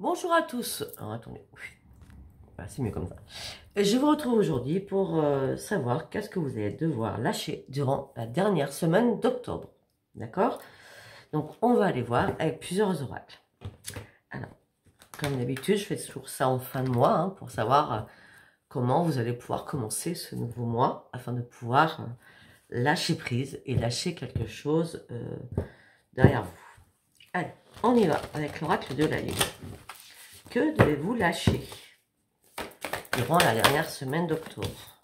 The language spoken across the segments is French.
Bonjour à tous. Alors, attendez, voilà, c'est mieux comme ça. Je vous retrouve aujourd'hui pour savoir qu'est-ce que vous allez devoir lâcher durant la dernière semaine d'octobre. D'accord? Donc, on va aller voir avec plusieurs oracles. Alors, comme d'habitude, je fais toujours ça en fin de mois hein, pour savoir comment vous allez pouvoir commencer ce nouveau mois afin de pouvoir lâcher prise et lâcher quelque chose derrière vous. Allez, on y va avec l'oracle de la Lune. Que devez-vous lâcher durant la dernière semaine d'octobre?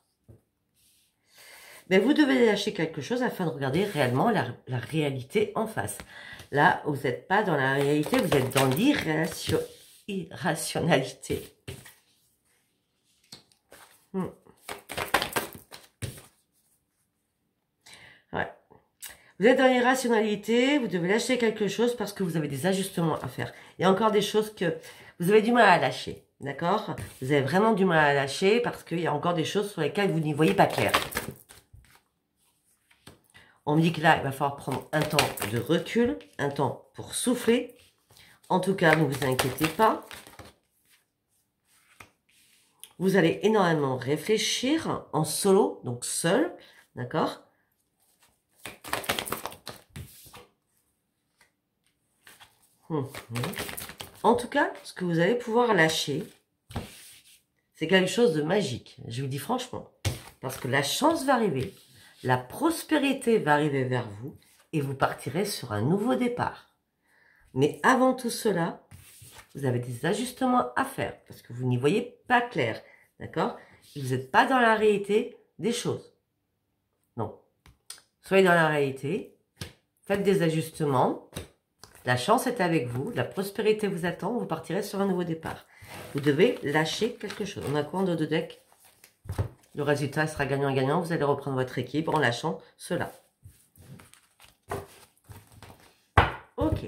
Mais vous devez lâcher quelque chose afin de regarder réellement la réalité en face. Là, vous n'êtes pas dans la réalité, vous êtes dans l'irrationalité. Ouais. Vous êtes dans l'irrationalité, vous devez lâcher quelque chose parce que vous avez des ajustements à faire. Il y a encore des choses que vous avez du mal à lâcher, d'accord? Vous avez vraiment du mal à lâcher parce qu'il y a encore des choses sur lesquelles vous n'y voyez pas clair. On me dit que là, il va falloir prendre un temps de recul, un temps pour souffler. En tout cas, ne vous inquiétez pas. Vous allez énormément réfléchir en solo, donc seul, d'accord? En tout cas, ce que vous allez pouvoir lâcher, c'est quelque chose de magique. Je vous dis franchement, parce que la chance va arriver, la prospérité va arriver vers vous et vous partirez sur un nouveau départ. Mais avant tout cela, vous avez des ajustements à faire parce que vous n'y voyez pas clair, d'accord? Vous n'êtes pas dans la réalité des choses. Non. Soyez dans la réalité, faites des ajustements, la chance est avec vous, la prospérité vous attend, vous partirez sur un nouveau départ. Vous devez lâcher quelque chose. On a quoi en dos de deck? Le résultat sera gagnant-gagnant. Vous allez reprendre votre équipe en lâchant cela. Ok.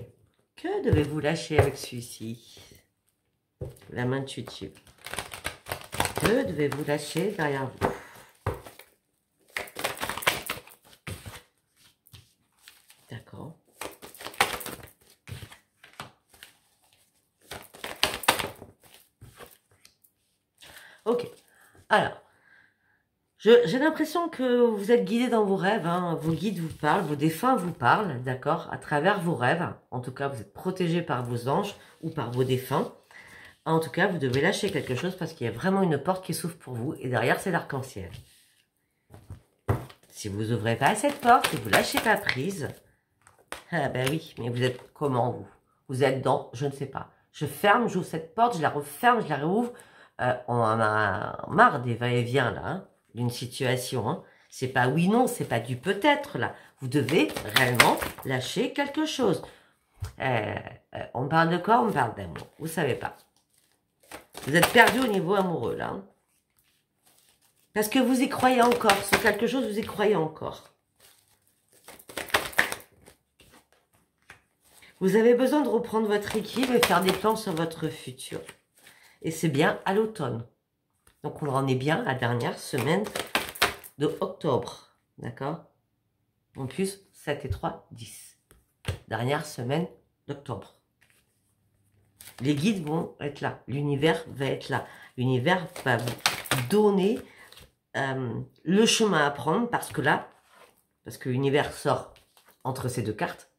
Que devez-vous lâcher avec celui-ci? La main intuitive. Que devez-vous lâcher derrière vous? D'accord. Ok. Alors, j'ai l'impression que vous êtes guidé dans vos rêves, hein. Vos guides vous parlent, vos défunts vous parlent, d'accord, à travers vos rêves. En tout cas, vous êtes protégé par vos anges ou par vos défunts. En tout cas, vous devez lâcher quelque chose parce qu'il y a vraiment une porte qui s'ouvre pour vous et derrière, c'est l'arc-en-ciel. Si vous n'ouvrez pas cette porte, si vous lâchez pas prise, ah ben oui, mais vous êtes comment vous? Vous êtes dans, je ne sais pas. Je ferme, j'ouvre cette porte, je la referme, je la rouvre. On en a marre des va-et-vient là, hein, d'une situation. Hein. C'est pas oui, non, c'est pas du peut-être là. Vous devez réellement lâcher quelque chose. On parle de quoi? On parle d'amour. Vous savez pas. Vous êtes perdu au niveau amoureux là. Hein. Parce que vous y croyez encore. C'est quelque chose, vous y croyez encore. Vous avez besoin de reprendre votre équipe et faire des plans sur votre futur. Et c'est bien à l'automne. Donc, on en est bien la dernière semaine de octobre. D'accord? En plus, 7 et 3, 10. Dernière semaine d'octobre. Les guides vont être là. L'univers va être là. L'univers va vous donner le chemin à prendre parce que là, parce que l'univers sort entre ces deux cartes,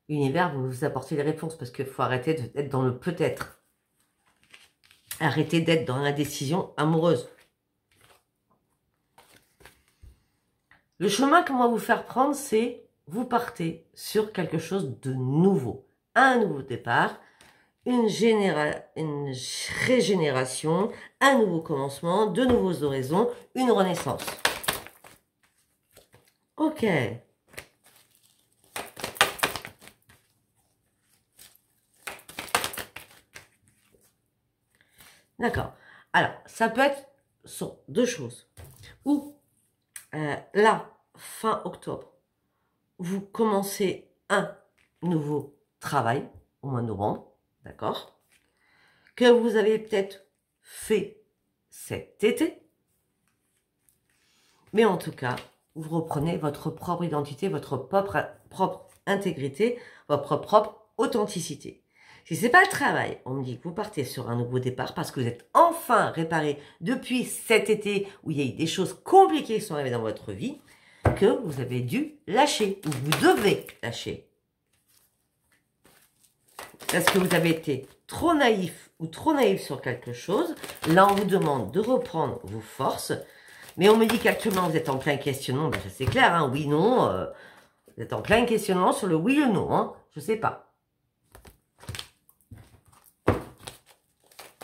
l'univers va vous apporter les réponses parce qu'il faut arrêter d'être dans le peut-être. Arrêtez d'être dans l'indécision amoureuse. Le chemin qu'on va vous faire prendre, c'est vous partez sur quelque chose de nouveau. Un nouveau départ, une régénération, un nouveau commencement, de nouveaux horizons, une renaissance. Ok. D'accord. Alors, ça peut être sur deux choses. Ou, là, fin octobre, vous commencez un nouveau travail au mois de novembre, d'accord? Que vous avez peut-être fait cet été. Mais en tout cas, vous reprenez votre propre identité, votre propre intégrité, votre propre authenticité. Si ce n'est pas le travail, on me dit que vous partez sur un nouveau départ parce que vous êtes enfin réparé depuis cet été où il y a eu des choses compliquées qui sont arrivées dans votre vie, que vous avez dû lâcher, ou vous devez lâcher. Parce que vous avez été trop naïf ou trop naïf sur quelque chose. Là, on vous demande de reprendre vos forces. Mais on me dit qu'actuellement, vous êtes en plein questionnement. Ben, c'est clair, hein, oui, non. Vous êtes en plein questionnement sur le oui ou le non. Hein, je ne sais pas.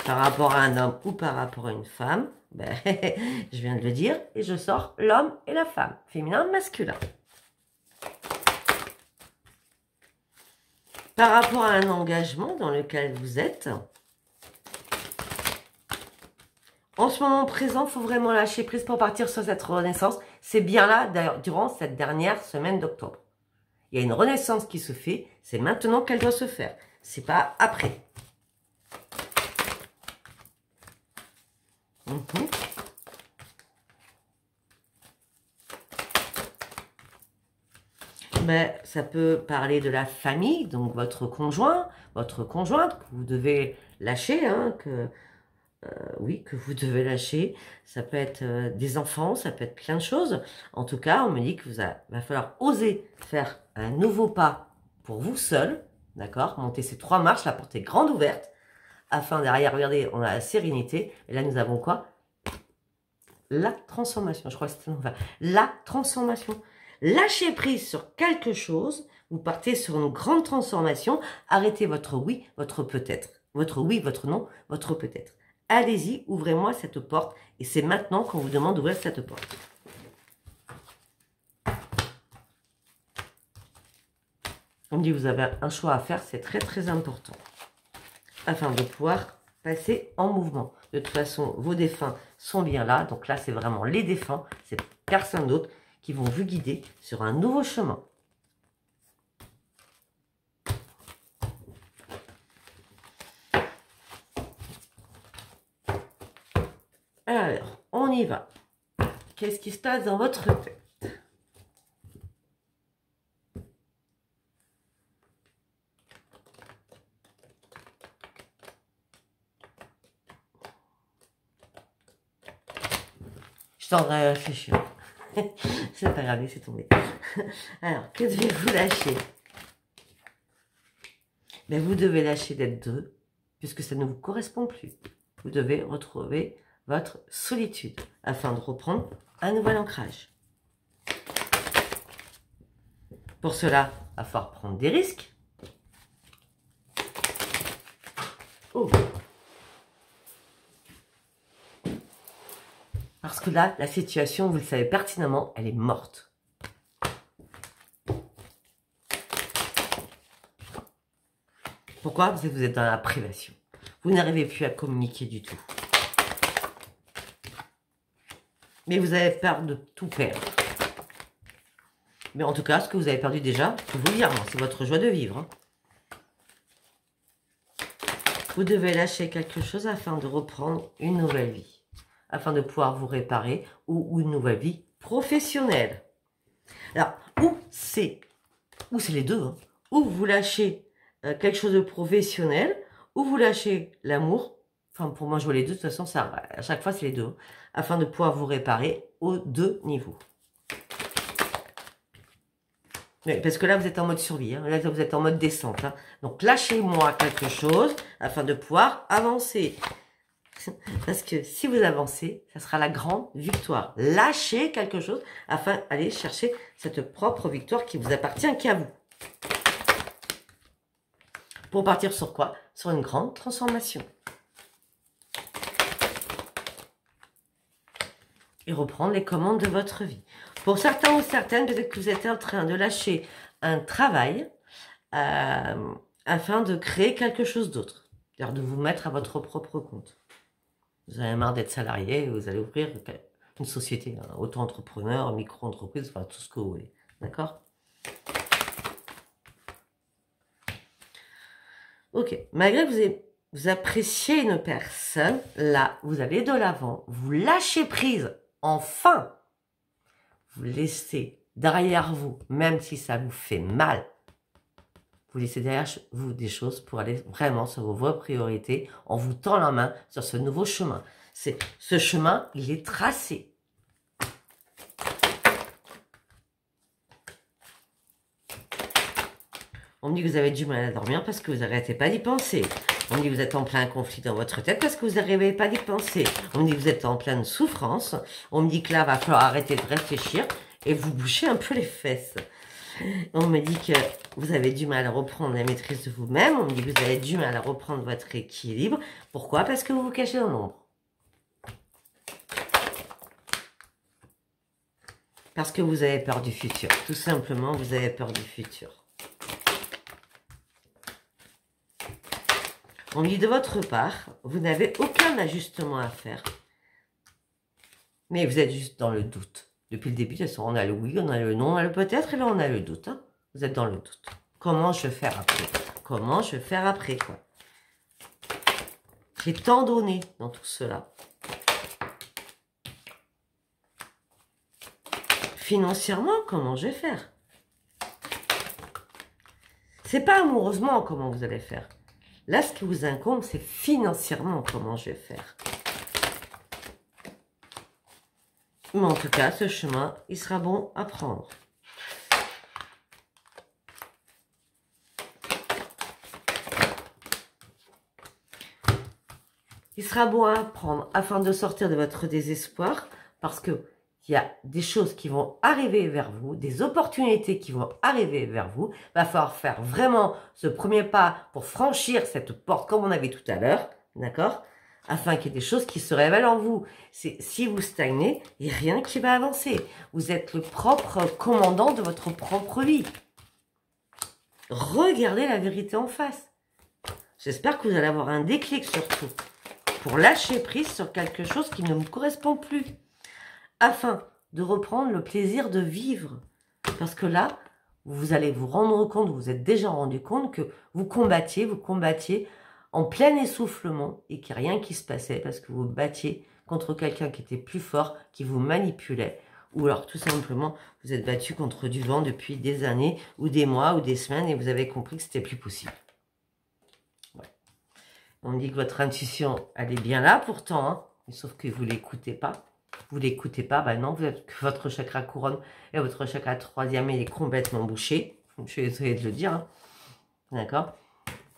Par rapport à un homme ou par rapport à une femme, ben, je viens de le dire, et je sors l'homme et la femme, féminin, masculin. Par rapport à un engagement dans lequel vous êtes, en ce moment présent, il faut vraiment lâcher prise pour partir sur cette renaissance. C'est bien là, d'ailleurs, durant cette dernière semaine d'octobre. Il y a une renaissance qui se fait, c'est maintenant qu'elle doit se faire. C'est pas après. Mais ça peut parler de la famille, donc votre conjoint, votre conjointe, que vous devez lâcher, hein, oui, que vous devez lâcher. Ça peut être des enfants, ça peut être plein de choses. En tout cas, on me dit que va falloir oser faire un nouveau pas pour vous seul, d'accord? Monter ces 3 marches, la porte est grande ouverte, afin derrière, regardez, on a la sérénité, et là nous avons quoi? La transformation, je crois que c'était la transformation. Lâchez prise sur quelque chose, vous partez sur une grande transformation, arrêtez votre oui, votre peut-être. Votre oui, votre non, votre peut-être. Allez-y, ouvrez-moi cette porte, et c'est maintenant qu'on vous demande d'ouvrir cette porte. On me dit que vous avez un choix à faire, c'est très très important. Afin de pouvoir passer en mouvement. De toute façon, vos défunts sont bien là. Donc là, c'est vraiment les défunts, c'est personne d'autre qui vont vous guider sur un nouveau chemin. Alors, on y va. Qu'est-ce qui se passe dans votre tête? Je t'en réfléchir. C'est pas grave, c'est tombé. Alors, que devez-vous lâcher? Mais vous devez lâcher d'être deux, puisque ça ne vous correspond plus. Vous devez retrouver votre solitude, afin de reprendre un nouvel ancrage. Pour cela, il va falloir prendre des risques. Oh. Parce que là, la situation, vous le savez pertinemment, elle est morte. Pourquoi? Parce que vous êtes dans la privation. Vous n'arrivez plus à communiquer du tout. Mais vous avez peur de tout perdre. Mais en tout cas, ce que vous avez perdu déjà, je peux vous le dire, c'est votre joie de vivre. Hein. Vous devez lâcher quelque chose afin de reprendre une nouvelle vie. Afin de pouvoir vous réparer ou une nouvelle vie professionnelle. Alors, ou c'est les deux. Hein. Ou vous lâchez quelque chose de professionnel, ou vous lâchez l'amour. Enfin, pour moi, je vois les deux. De toute façon, ça, à chaque fois, c'est les deux. Hein, afin de pouvoir vous réparer aux 2 niveaux. Mais parce que là, vous êtes en mode survie. Hein. Là, vous êtes en mode descente. Hein. Donc, lâchez-moi quelque chose afin de pouvoir avancer. Parce que si vous avancez, ça sera la grande victoire. Lâchez quelque chose afin d'aller chercher cette propre victoire qui vous appartient qu'à vous. Pour partir sur quoi? Sur une grande transformation. Et reprendre les commandes de votre vie. Pour certains ou certaines, peut-être que vous êtes en train de lâcher un travail afin de créer quelque chose d'autre. C'est-à-dire de vous mettre à votre propre compte. Vous avez marre d'être salarié, vous allez ouvrir une société, hein, auto-entrepreneur, micro-entreprise, enfin tout ce que vous voulez. D'accord? Ok. Malgré que vous appréciez une personne, là, vous allez de l'avant, vous lâchez prise, enfin. Vous laissez derrière vous, même si ça vous fait mal, vous laissez derrière vous des choses pour aller vraiment sur vos priorités en vous tend la main sur ce nouveau chemin. Ce chemin, il est tracé. On me dit que vous avez du mal à dormir parce que vous n'arrêtez pas d'y penser. On me dit que vous êtes en plein conflit dans votre tête parce que vous n'arrivez pas d'y penser. On me dit que vous êtes en pleine souffrance. On me dit que là, il va falloir arrêter de réfléchir et vous boucher un peu les fesses. On me dit que vous avez du mal à reprendre la maîtrise de vous-même. On me dit que vous avez du mal à reprendre votre équilibre. Pourquoi? Parce que vous vous cachez dans l'ombre. Parce que vous avez peur du futur. Tout simplement, vous avez peur du futur. On dit de votre part, vous n'avez aucun ajustement à faire. Mais vous êtes juste dans le doute. Depuis le début, de toute façon, on a le oui, on a le non, on a le peut-être, et là on a le doute. Hein. Vous êtes dans le doute. Comment je vais faire après? Comment je vais faire après, quoi? J'ai tant donné dans tout cela. Financièrement, comment je vais faire? C'est pas amoureusement comment vous allez faire. Là, ce qui vous incombe, c'est financièrement comment je vais faire. Mais en tout cas, ce chemin, il sera bon à prendre. Il sera bon à prendre afin de sortir de votre désespoir parce que il y a des choses qui vont arriver vers vous, des opportunités qui vont arriver vers vous. Il va falloir faire vraiment ce premier pas pour franchir cette porte comme on avait tout à l'heure, d'accord? Afin qu'il y ait des choses qui se révèlent en vous. Si vous stagnez, il n'y a rien qui va avancer. Vous êtes le propre commandant de votre propre vie. Regardez la vérité en face. J'espère que vous allez avoir un déclic surtout pour lâcher prise sur quelque chose qui ne vous correspond plus. Afin de reprendre le plaisir de vivre. Parce que là, vous allez vous rendre compte, vous vous êtes déjà rendu compte que vous combattiez en plein essoufflement et qu'il n'y a rien qui se passait parce que vous battiez contre quelqu'un qui était plus fort, qui vous manipulait. Ou alors tout simplement, vous êtes battu contre du vent depuis des années ou des mois ou des semaines et vous avez compris que c'était plus possible. Ouais. On me dit que votre intuition, elle est bien là pourtant, hein, sauf que vous ne l'écoutez pas. Vous l'écoutez pas, ben non, votre chakra couronne et votre chakra troisième, il est complètement bouché. Je suis désolée de le dire, hein. D'accord?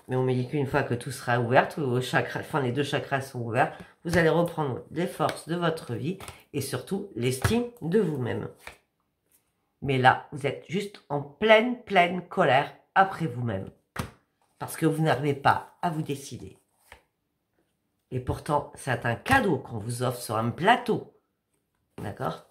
Mais on me dit qu'une fois que tout sera ouvert, tous vos chakras, enfin les deux chakras sont ouverts, vous allez reprendre les forces de votre vie et surtout l'estime de vous-même. Mais là, vous êtes juste en pleine colère après vous-même. Parce que vous n'arrivez pas à vous décider. Et pourtant, c'est un cadeau qu'on vous offre sur un plateau. D'accord?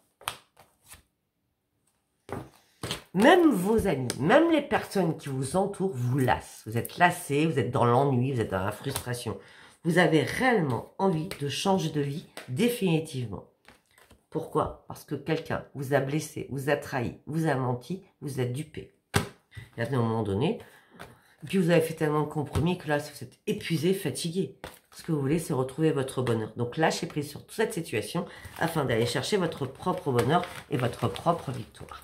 Même vos amis, même les personnes qui vous entourent vous lassent. Vous êtes lassé, vous êtes dans l'ennui, vous êtes dans la frustration. Vous avez réellement envie de changer de vie définitivement. Pourquoi? Parce que quelqu'un vous a blessé, vous a trahi, vous a menti, vous a dupé. Et à un moment donné, puis vous avez fait tellement de compromis que là, vous êtes épuisé, fatigué. Ce que vous voulez, c'est retrouver votre bonheur. Donc lâchez prise sur toute cette situation afin d'aller chercher votre propre bonheur et votre propre victoire.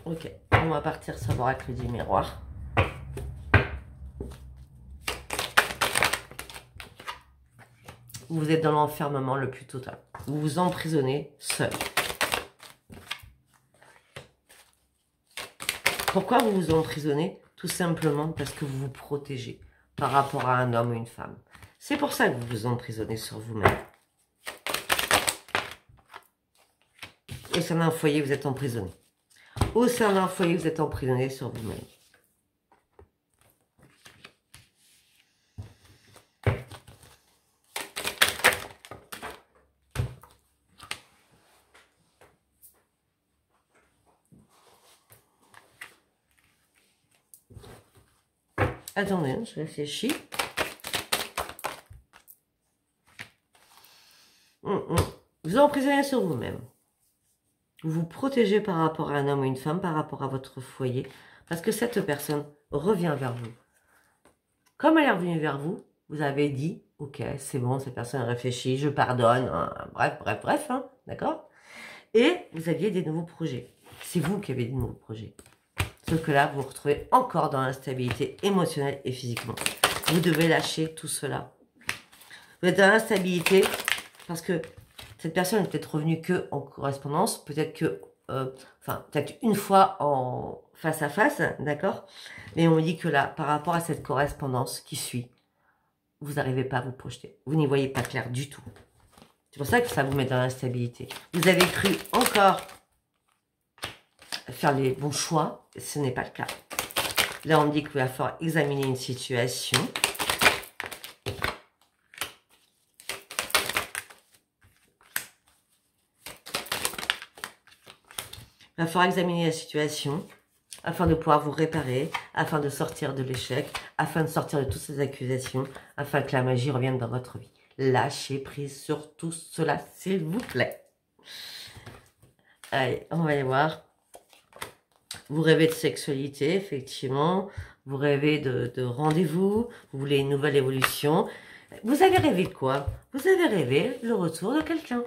Ok, on va partir sur l'oracle du miroir. Vous êtes dans l'enfermement le plus total. Vous vous emprisonnez seul. Pourquoi vous vous emprisonnez? Tout simplement parce que vous vous protégez par rapport à un homme ou une femme. C'est pour ça que vous vous emprisonnez sur vous-même. Au sein d'un foyer, vous êtes emprisonné. Au sein d'un foyer, vous êtes emprisonné sur vous-même. Attendez, je réfléchis. Vous emprisonnez sur vous-même. Vous vous protégez par rapport à un homme ou une femme, par rapport à votre foyer, parce que cette personne revient vers vous. Comme elle est revenue vers vous, vous avez dit, ok, c'est bon, cette personne réfléchit, je pardonne, hein, bref, hein, d'accord? Et vous aviez des nouveaux projets. C'est vous qui avez de nouveaux projets. Sauf que là, vous vous retrouvez encore dans l'instabilité émotionnelle et physiquement. Vous devez lâcher tout cela. Vous êtes dans l'instabilité parce que cette personne est peut-être revenue que en correspondance, peut-être que, enfin, peut-être une fois en face à face, d'accord? Mais on me dit que là, par rapport à cette correspondance qui suit, vous n'arrivez pas à vous projeter. Vous n'y voyez pas clair du tout. C'est pour ça que ça vous met dans l'instabilité. Vous avez cru encore faire les bons choix, ce n'est pas le cas. Là, on me dit qu'il va falloir examiner une situation. Il va falloir examiner la situation afin de pouvoir vous réparer, afin de sortir de l'échec, afin de sortir de toutes ces accusations, afin que la magie revienne dans votre vie. Lâchez prise sur tout cela, s'il vous plaît. Allez, on va aller voir. Vous rêvez de sexualité, effectivement. Vous rêvez de rendez-vous. Vous voulez une nouvelle évolution. Vous avez rêvé de quoi? Vous avez rêvé le retour de quelqu'un.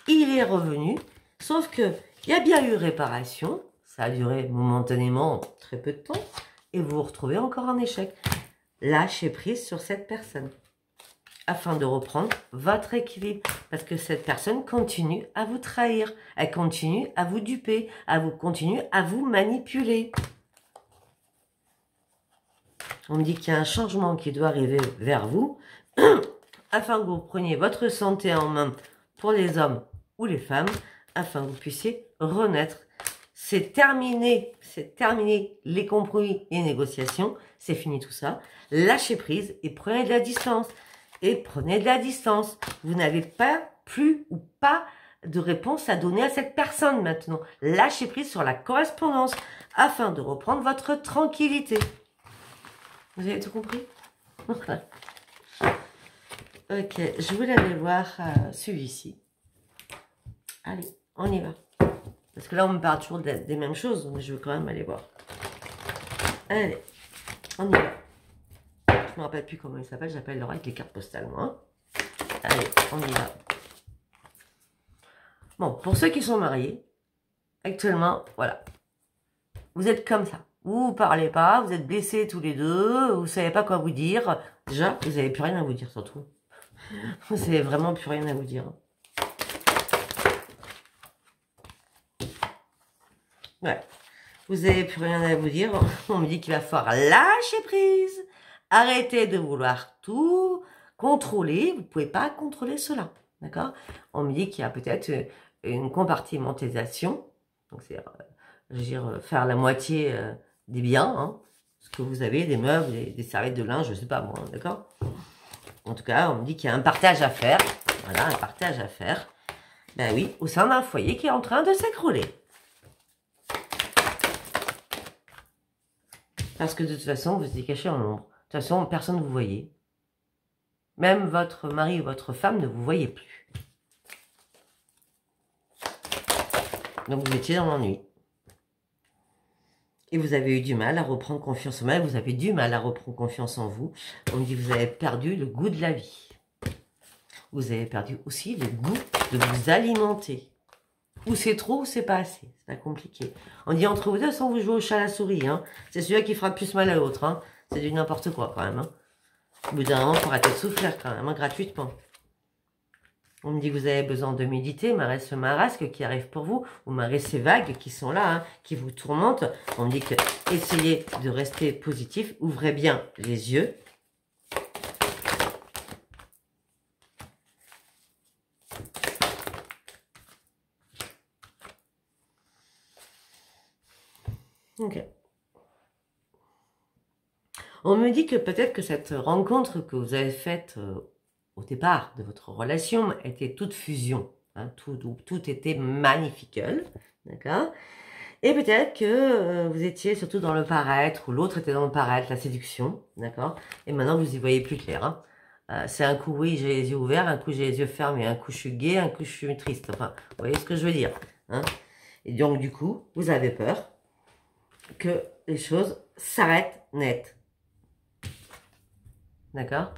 Il est revenu, sauf que il y a bien eu réparation. Ça a duré momentanément très peu de temps. Et vous vous retrouvez encore en échec. Lâchez prise sur cette personne. Afin de reprendre votre équilibre. Parce que cette personne continue à vous trahir. Elle continue à vous duper. Elle continue à vous manipuler. On me dit qu'il y a un changement qui doit arriver vers vous. Afin que vous preniez votre santé en main pour les hommes ou les femmes. Afin que vous puissiez renaître. C'est terminé les compromis et les négociations. C'est fini tout ça. Lâchez prise et prenez de la distance. Et prenez de la distance. Vous n'avez pas plus ou pas de réponse à donner à cette personne maintenant. Lâchez prise sur la correspondance afin de reprendre votre tranquillité. Vous avez tout compris? Ok, je voulais aller voir celui-ci. Allez, on y va. Parce que là, on me parle toujours des mêmes choses, donc je veux quand même aller voir. Allez, on y va. Je me rappelle plus comment il s'appelle, j'appelle Laura avec les cartes postales, moi. Allez, on y va. Bon, pour ceux qui sont mariés, actuellement, voilà. Vous êtes comme ça. Vous ne parlez pas, vous êtes blessés tous les deux, vous ne savez pas quoi vous dire. Déjà, vous n'avez plus rien à vous dire, surtout. Vous n'avez vraiment plus rien à vous dire. Ouais. Vous n'avez plus rien à vous dire. On me dit qu'il va falloir lâcher prise. Arrêtez de vouloir tout contrôler. Vous ne pouvez pas contrôler cela. D'accord? On me dit qu'il y a peut-être une compartimentisation. Donc, c'est, je veux dire, faire la moitié des biens. Hein, ce que vous avez, des meubles, des serviettes de linge, je ne sais pas moi. D'accord? En tout cas, on me dit qu'il y a un partage à faire. Voilà, un partage à faire. Ben oui, au sein d'un foyer qui est en train de s'écrouler. Parce que de toute façon, vous êtes caché en l'ombre. De toute façon, personne ne vous voyait. Même votre mari ou votre femme ne vous voyait plus. Donc vous étiez dans l'ennui. Et vous avez eu du mal à reprendre confiance en vous. Vous avez du mal à reprendre confiance en vous. On dit que vous avez perdu le goût de la vie. Vous avez perdu aussi le goût de vous alimenter. Ou c'est trop ou c'est pas assez. C'est pas compliqué. On dit entre vous deux, sans vous jouer au chat à la souris. Hein. C'est celui qui fera le plus mal à l'autre. Hein. C'est du n'importe quoi quand même. Hein. Au bout d'un moment, il faut arrêter de souffrir quand même, hein, gratuitement. On me dit que vous avez besoin de méditer, malgré ce marasque qui arrive pour vous, ou malgré ces vagues qui sont là, hein, qui vous tourmentent. On me dit que essayez de rester positif, ouvrez bien les yeux. Ok. On me dit que peut-être que cette rencontre que vous avez faite au départ de votre relation était toute fusion. Hein, tout était magnifique. D'accord? Et peut-être que vous étiez surtout dans le paraître, ou l'autre était dans le paraître, la séduction. D'accord? Et maintenant, vous y voyez plus clair. Hein. C'est un coup, oui, j'ai les yeux ouverts, un coup, j'ai les yeux fermés, un coup, je suis gai, un coup, je suis triste. Enfin, vous voyez ce que je veux dire. Hein? Et donc, du coup, vous avez peur que les choses s'arrêtent net. D'accord?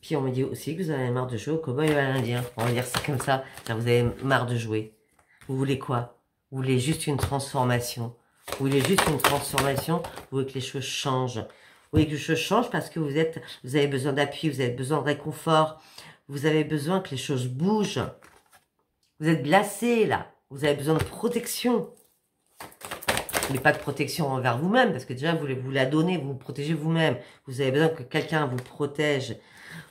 Puis on me dit aussi que vous avez marre de jouer au cowboy et à l'indien. On va dire ça comme ça. Là, vous avez marre de jouer. Vous voulez quoi? Vous voulez juste une transformation. Vous voulez juste une transformation. Vous voulez que les choses changent. Vous voulez que les choses changent parce que vous avez besoin d'appui, vous avez besoin de réconfort. Vous avez besoin que les choses bougent. Vous êtes glacé là. Vous avez besoin de protection. Mais pas de protection envers vous-même, parce que déjà, vous la donnez, vous vous protégez vous-même. Vous avez besoin que quelqu'un vous protège.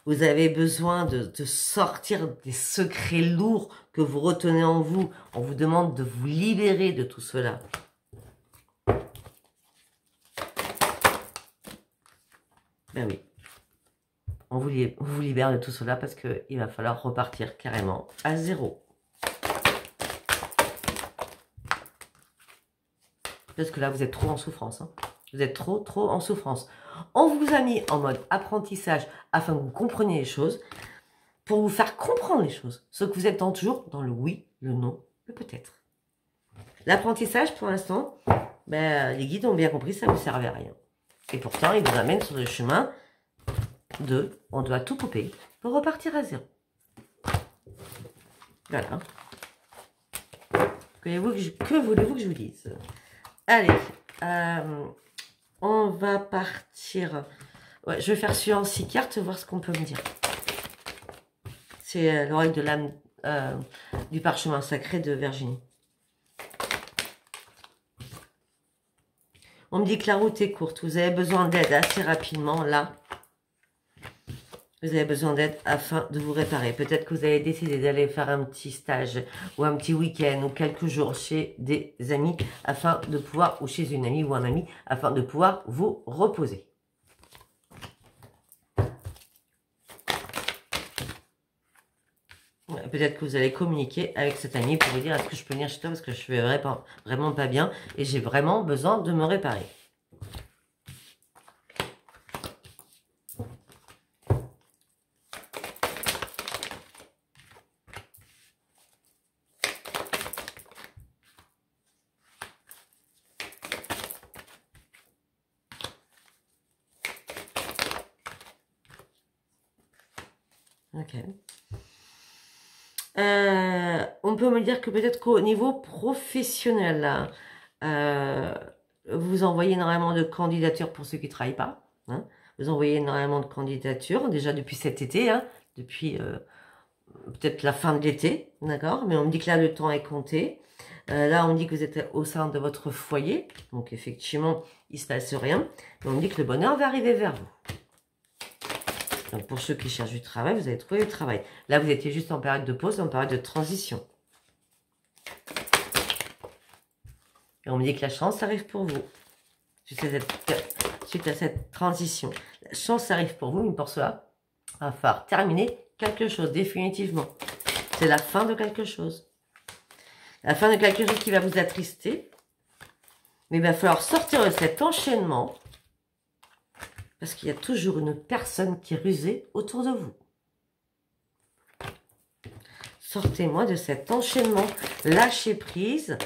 Vous avez besoin de sortir des secrets lourds que vous retenez en vous. On vous demande de vous libérer de tout cela. Ben oui. On vous libère de tout cela parce qu'il va falloir repartir carrément à zéro. Parce que là, vous êtes trop en souffrance. Hein. Vous êtes trop en souffrance. On vous a mis en mode apprentissage afin que vous compreniez les choses, pour vous faire comprendre les choses. Sauf que vous êtes toujours dans le oui, le non, le peut-être. L'apprentissage, pour l'instant, les guides ont bien compris, ça ne vous servait à rien. Et pourtant, ils vous amènent sur le chemin de on doit tout couper pour repartir à zéro. Voilà. Que voulez-vous que je vous dise? Allez, on va partir. Ouais, je vais faire suivant 6 cartes, voir ce qu'on peut me dire. C'est l'oreille de l'âme du parchemin sacré de Virginie. On me dit que la route est courte. Vous avez besoin d'aide assez rapidement, là. Vous avez besoin d'aide afin de vous réparer. Peut-être que vous avez décidé d'aller faire un petit stage ou un petit week-end ou quelques jours chez des amis afin de pouvoir, ou chez une amie ou un ami, afin de pouvoir vous reposer. Peut-être que vous allez communiquer avec cet ami pour vous dire est-ce que je peux venir chez toi parce que je suis vraiment pas bien et j'ai vraiment besoin de me réparer. Ok. On peut me dire que peut-être qu'au niveau professionnel, là, vous envoyez énormément de candidatures pour ceux qui ne travaillent pas. Hein. Vous envoyez énormément de candidatures, déjà depuis cet été, hein, depuis peut-être la fin de l'été, d'accord? Mais on me dit que là, le temps est compté. Là, on me dit que vous êtes au sein de votre foyer. Donc, effectivement, il ne se passe rien. Mais on me dit que le bonheur va arriver vers vous. Donc, pour ceux qui cherchent du travail, vous allez trouver du travail. Là, vous étiez juste en période de pause, en période de transition. Et on me dit que la chance arrive pour vous. Suite à cette transition. La chance arrive pour vous, mais pour cela, il va falloir terminer quelque chose, définitivement. C'est la fin de quelque chose. La fin de quelque chose qui va vous attrister. Mais il va falloir sortir de cet enchaînement. Parce qu'il y a toujours une personne qui est rusée autour de vous. Sortez-moi de cet enchaînement. Lâchez prise.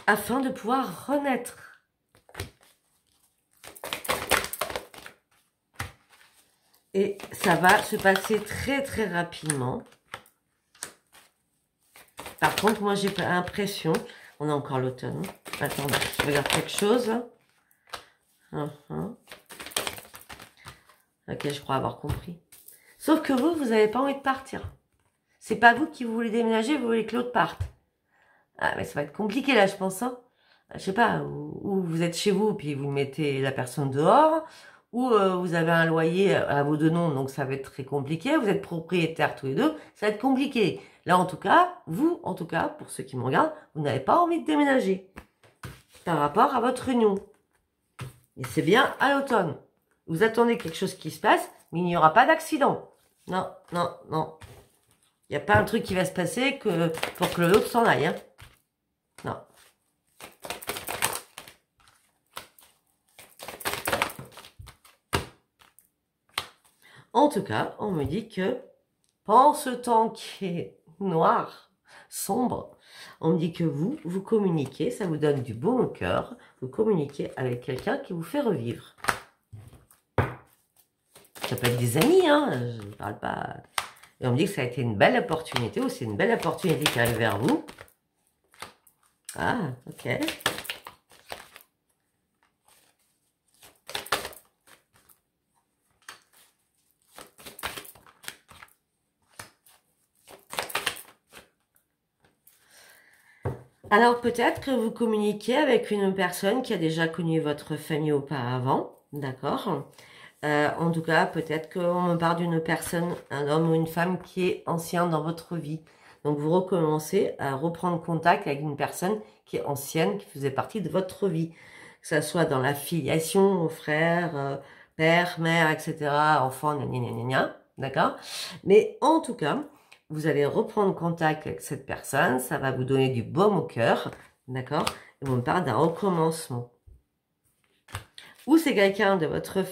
Afin de pouvoir renaître. Et ça va se passer très rapidement. Par contre, moi j'ai l'impression... On a encore l'automne. Attendez, je regarde quelque chose. Ok, je crois avoir compris. Sauf que vous n'avez pas envie de partir. C'est pas vous qui voulez déménager, vous voulez que l'autre parte. Ah, mais ça va être compliqué là, je pense. Hein. Je sais pas, ou vous êtes chez vous, puis vous mettez la personne dehors, ou vous avez un loyer à vos deux noms, donc ça va être très compliqué. Vous êtes propriétaires tous les deux, ça va être compliqué. Là, en tout cas, vous, pour ceux qui me regardent, vous n'avez pas envie de déménager par rapport à votre union. Et c'est bien à l'automne. Vous attendez quelque chose qui se passe, mais il n'y aura pas d'accident. Non. Il n'y a pas un truc qui va se passer pour que l'autre s'en aille. Hein. Non. En tout cas, on me dit que pendant ce temps qui est noir, sombre, on me dit que vous communiquez, ça vous donne du baume au cœur, vous communiquez avec quelqu'un qui vous fait revivre. Ça peut être des amis, hein, je ne parle pas Et on me dit que ça a été une belle opportunité, ou c'est une belle opportunité qui arrive vers vous. Ah, ok. Alors peut-être que vous communiquez avec une personne qui a déjà connu votre famille auparavant, d'accord? En tout cas, peut-être qu'on me parle d'une personne, un homme ou une femme qui est ancien dans votre vie. Donc vous recommencez à reprendre contact avec une personne qui est ancienne, qui faisait partie de votre vie. Que ça soit dans la filiation, frère, père, mère, etc., enfant, gna gna gna gna, d'accord? Mais en tout cas, vous allez reprendre contact avec cette personne, ça va vous donner du baume au cœur, d'accord? Et on me parle d'un recommencement. Ou c'est quelqu'un de votre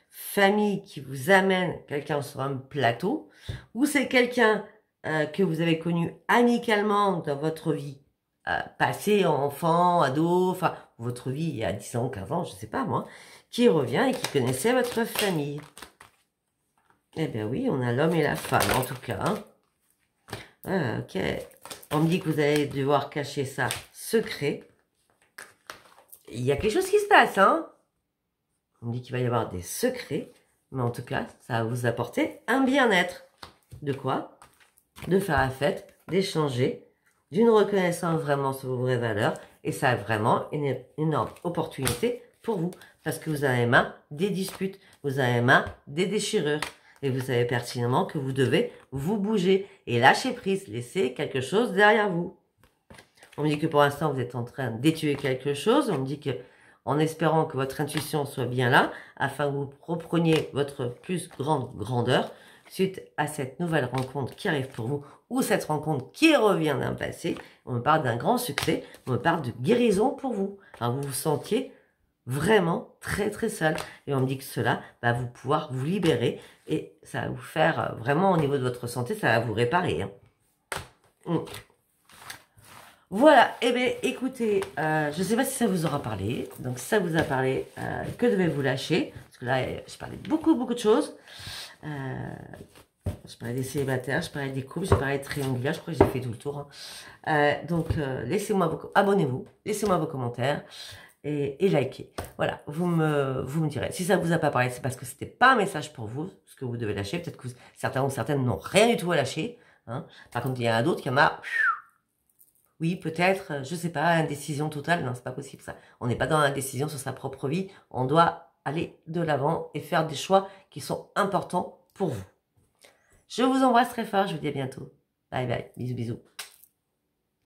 famille qui vous amène quelqu'un sur un plateau, ou c'est quelqu'un que vous avez connu amicalement dans votre vie, passé, enfant, ado, enfin, votre vie il y a 10 ans, 15 ans, je sais pas moi, qui revient et qui connaissait votre famille. Eh bien oui, on a l'homme et la femme en tout cas, hein. Ah, ok. On me dit que vous allez devoir cacher ça secret. Il y a quelque chose qui se passe, hein. On me dit qu'il va y avoir des secrets. Mais en tout cas, ça va vous apporter un bien-être. De quoi? De faire la fête, d'échanger, d'une reconnaissance vraiment sur vos vraies valeurs. Et ça a vraiment une énorme opportunité pour vous. Parce que vous avez marre des disputes. Vous avez marre des déchirures. Et vous savez pertinemment que vous devez vous bouger et lâcher prise, laisser quelque chose derrière vous. On me dit que pour l'instant, vous êtes en train d'étudier quelque chose. On me dit que, en espérant que votre intuition soit bien là, afin que vous repreniez votre plus grande grandeur, suite à cette nouvelle rencontre qui arrive pour vous, ou cette rencontre qui revient d'un passé. On me parle d'un grand succès, on me parle de guérison pour vous. Enfin, vous vous sentiez vraiment très très seul. Et on me dit que cela va vous pouvoir vous libérer et ça va vous faire vraiment au niveau de votre santé, ça va vous réparer. Hein. Voilà, eh bien écoutez, je ne sais pas si ça vous aura parlé. Donc si ça vous a parlé, que devez-vous lâcher? Parce que là, j'ai parlé de beaucoup de choses. Je parlais des célibataires, je parlais des couples, je parlais de triangulaire, je crois que j'ai fait tout le tour. Hein. Donc laissez-moi abonnez-vous, laissez-moi vos commentaires. Et likez. Voilà, vous me direz. Si ça ne vous a pas parlé, c'est parce que c'était pas un message pour vous, ce que vous devez lâcher. Peut-être que certains ou certaines n'ont rien du tout à lâcher. Hein. Par contre, il y en a d'autres qui en a... Oui, peut-être, je sais pas, indécision totale. Non, c'est pas possible ça. On n'est pas dans l'indécision sur sa propre vie. On doit aller de l'avant et faire des choix qui sont importants pour vous. Je vous embrasse très fort. Je vous dis à bientôt. Bye bye. Bisous, bisous.